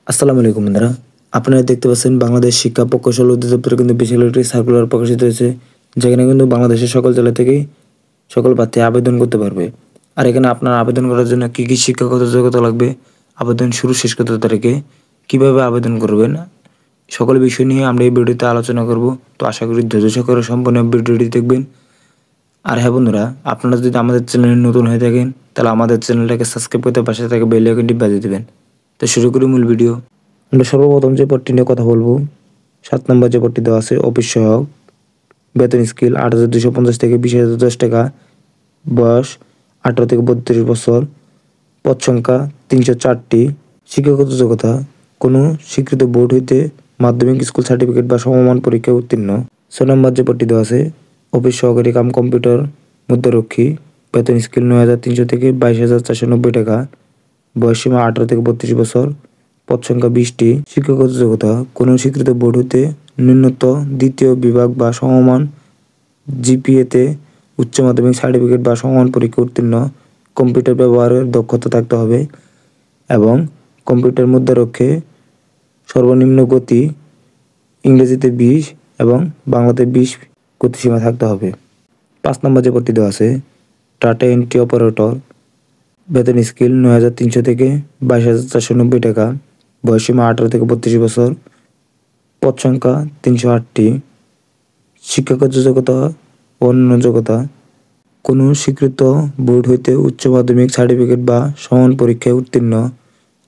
আসসালামু আলাইকুম বন্ধুরা, আপনারা দেখতে পাচ্ছেন বাংলাদেশ শিক্ষা প্রকৌশল অধিদপ্তরে কিন্তু বিশাল একটি সার্কুলার প্রকাশিত হয়েছে, যেখানে কিন্তু বাংলাদেশের সকল জেলা থেকেই সকল প্রার্থী আবেদন করতে পারবে। আর এখানে আপনার আবেদন করার জন্য কী কী শিক্ষাগত যোগ্যতা লাগবে, আবেদন শুরু শেষ কত তারিখে, কীভাবে আবেদন করবেন, সকল বিষয় নিয়ে আমরা এই ভিডিওতে আলোচনা করব। তো আশা করি ধৈর্য সহকারে সম্পূর্ণ ভিডিওটি দেখবেন। আর হ্যাঁ বন্ধুরা, আপনারা যদি আমাদের চ্যানেলে নতুন হয়ে থাকেন তাহলে আমাদের চ্যানেলটাকে সাবস্ক্রাইব করতে পাশে থাকা বেল আইকনটি বাজিয়ে দেবেন। তো শুরু করি মূল ভিডিও। আমরা সর্বপ্রথম যে পদটি নিয়ে কথা বলবো, 7 নম্বর যে পদটি দেওয়া আছে অফিস সহায়ক, বেতন স্কেল 8,250 থেকে 20,010 টাকা, বয়স 18 থেকে 32 বছর, পদ সংখ্যা 304টি, শিক্ষাগত যোগ্যতা কোনো স্বীকৃত বোর্ড হইতে মাধ্যমিক স্কুল সার্টিফিকেট বা সমমান পরীক্ষায় উত্তীর্ণ। 6 নম্বর যে পদটি দেওয়া আছে অফিস সহকারী কাম কম্পিউটার মুদ্রারক্ষী, বেতন স্কেল 9,300 থেকে 22,490 টাকা, বয়সসীমা 18 থেকে 32 বছর, পদ সংখ্যা 20টি, শিক্ষাগত যোগ্যতা কোনো স্বীকৃত বোর্ড হইতে ন্যূনতম দ্বিতীয় বিভাগ বা সমমান জিপিএতে উচ্চ মাধ্যমিক সার্টিফিকেট বা সমমান পরীক্ষা উত্তীর্ণ, কম্পিউটার ব্যবহারের দক্ষতা থাকতে হবে এবং কম্পিউটার মুদ্রারক্ষে সর্বনিম্ন গতি ইংরেজিতে 20 এবং বাংলাতে 20 গতিসীমা থাকতে হবে। 5 নম্বর যে পদটি দেওয়া আছে ডাটা এন্ট্রি অপারেটর, বেতন স্কেল 9,300 থেকে 22,490 টাকা, বয়সসীমা 18 থেকে 32 বছর, পদ সংখ্যা 308টি, শিক্ষাগত যোগ্যতা ও অন্যান্য যোগ্যতা কোনো স্বীকৃত বোর্ড হইতে উচ্চ মাধ্যমিক সার্টিফিকেট বা সমান পরীক্ষায় উত্তীর্ণ,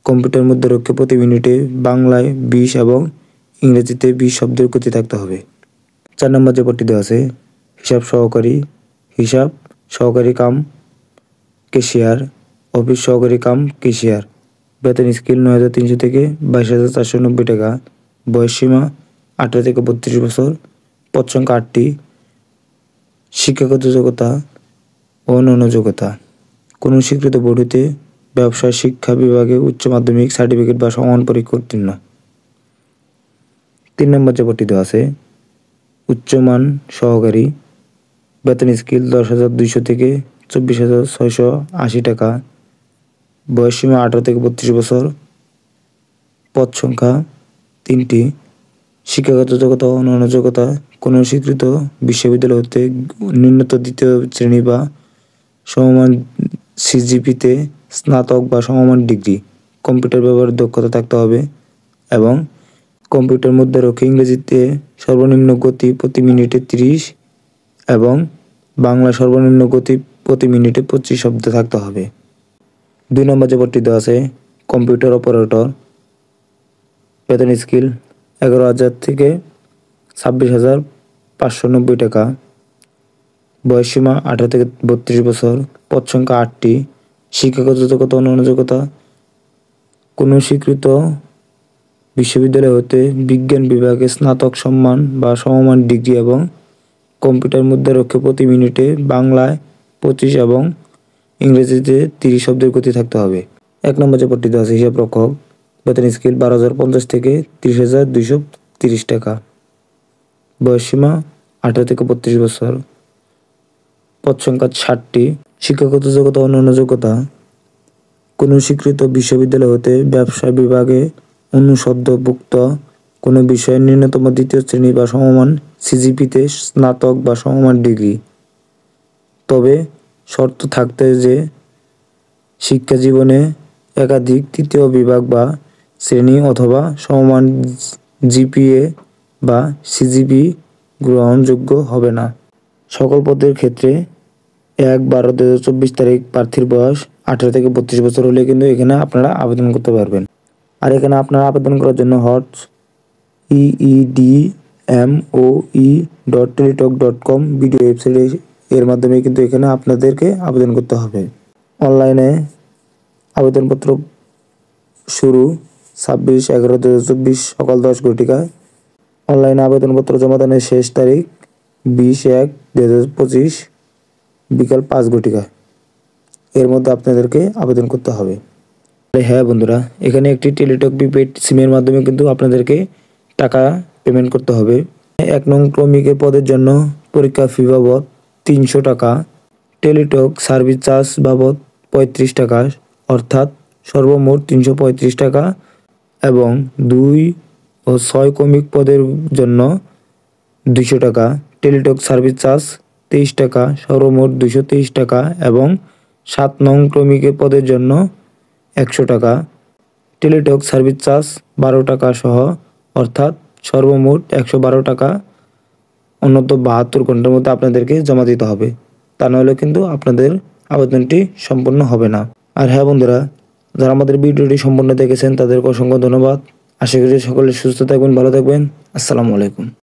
কম্পিউটার মুদ্রারক্ষে প্রতি মিনিটে বাংলায় 20 এবং ইংরেজিতে 20 শব্দের গতি থাকতে হবে। 4 নম্বর যে পদটি দেওয়া আছে হিসাব সহকারী কাম কেশিয়ার, অফিস সহকারী কাম কেশিয়ার, বেতন স্কেল 9,300 থেকে 22,490 টাকা, বয়সসীমা 18 থেকে 32 বছর, পদ সংখ্যা 8টি, শিক্ষাগত যোগ্যতা ও অন্যান্য যোগ্যতা কোনো স্বীকৃত বোর্ড হইতে ব্যবসায় শিক্ষা বিভাগে উচ্চ মাধ্যমিক সার্টিফিকেট বা সমান পরীক্ষা উত্তীর্ণ। 3 নম্বর যে পদটি দেওয়া আছে উচ্চমান সহকারী, বেতন স্কেল 10,200 থেকে 24,680 টাকা, বয়সসীমা 18 থেকে 32 বছর, পদ সংখ্যা 3টি, শিক্ষাগত যোগ্যতা ও অন্যান্য যোগ্যতা কোনো স্বীকৃত বিশ্ববিদ্যালয় হতে ন্যূনতম দ্বিতীয় শ্রেণী বা সমমান সিজিপিতে স্নাতক বা সমমান ডিগ্রি, কম্পিউটার ব্যবহারের দক্ষতা থাকতে হবে এবং কম্পিউটার মুদ্রারক্ষে ইংরেজিতে সর্বনিম্ন গতি প্রতি মিনিটে 30 এবং বাংলা সর্বনিম্ন গতি প্রতি মিনিটে 25 শব্দ থাকতে হবে। 2 নম্বর যে পদটি দেওয়া আছে কম্পিউটার অপারেটর, বেতন স্কেল 11,000 থেকে 26,590 টাকা, বয়সসীমা 18 থেকে 32 বছর, পদ সংখ্যা 8টি, শিক্ষাগত যোগ্যতা অন্যান্য যোগ্যতা কোনো স্বীকৃত বিশ্ববিদ্যালয় হতে বিজ্ঞান বিভাগে স্নাতক সম্মান বা সমমান ডিগ্রি এবং কম্পিউটার মুদ্রারক্ষে প্রতি মিনিটে বাংলায় 25 এবং ইংরেজিতে 30 শব্দের গতি থাকতে হবে। 1 নম্বর যে পদটি দেওয়া আছে হিসাব রক্ষক, বেতন স্কেল 12,050 থেকে 30,230 টাকা, বয়সসীমা 18 থেকে 32 বছর, পদ সংখ্যা 60টি, শিক্ষাগত যোগ্যতা অন্যান্য যোগ্যতা কোনো স্বীকৃত বিশ্ববিদ্যালয় হতে ব্যবসা বিভাগে অনুষদভুক্ত কোনো বিষয়ে ন্যূনতম দ্বিতীয় শ্রেণী বা সমমান সিজিপিতে স্নাতক বা সমমান ডিগ্রি, তবে শর্ত থাকতে যে শিক্ষা জীবনে একাধিক তৃতীয় বিভাগ বা শ্রেণী অথবা সমমান জিপিএ বা সিজিপি গ্রহণযোগ্য হবে না। সকল পদের ক্ষেত্রে 1/12/2024 তারিখ প্রার্থীর বয়স 18 থেকে 32 বছর হলে কিন্তু এখানে আপনারা আবেদন করতে পারবেন। আর এখানে আপনারা আবেদন করার জন্য eedmoe.teletalk.com ভিডিও ওয়েবসাইটে এর মাধ্যমে কিন্তু এখানে আপনাদেরকে আবেদন করতে হবে। অনলাইনে আবেদনপত্র শুরু 26/11/2024 সকাল 10 ঘটিকায়। অনলাইনে আবেদনপত্র জমা দানের শেষ তারিখ 20/1/2025 বিকাল 5 ঘটিকায়। এর মধ্যে আপনাদেরকে আবেদন করতে হবে। হ্যাঁ বন্ধুরা, এখানে একটি টেলিটক প্রিপেড সিমের মাধ্যমে কিন্তু আপনাদেরকে টাকা পেমেন্ট করতে হবে। 1 নং ক্রমিকের পদের জন্য পরীক্ষা ফি বাবদ 300 টাকা, টেলিটক সার্ভিস চার্জ বাবদ 35 টাকা, অর্থাৎ সর্বমোট 335 টাকা এবং 2 ও 6 ক্রমিক পদের জন্য 200 টাকা, টেলিটক সার্ভিস চার্জ 23 টাকা, সর্বমোট 223 টাকা এবং 7 নং ক্রমিক পদের জন্য 100 টাকা, টেলিটক সার্ভিস চার্জ 12 টাকা সহ, অর্থাৎ সর্বমোট 112 টাকা অনূর্ধ্ব 72 ঘন্টার মধ্যে আপনাদেরকে জমা দিতে হবে। তা নাহলে কিন্তু আপনাদের আবেদনটি সম্পূর্ণ হবে না। আর হ্যাঁ বন্ধুরা, যারা আমাদের ভিডিওটি সম্পূর্ণ দেখেছেন তাদেরকে অসংখ্য ধন্যবাদ। আশা করি সকলে সুস্থ থাকবেন, ভালো থাকবেন। আসসালামু আলাইকুম।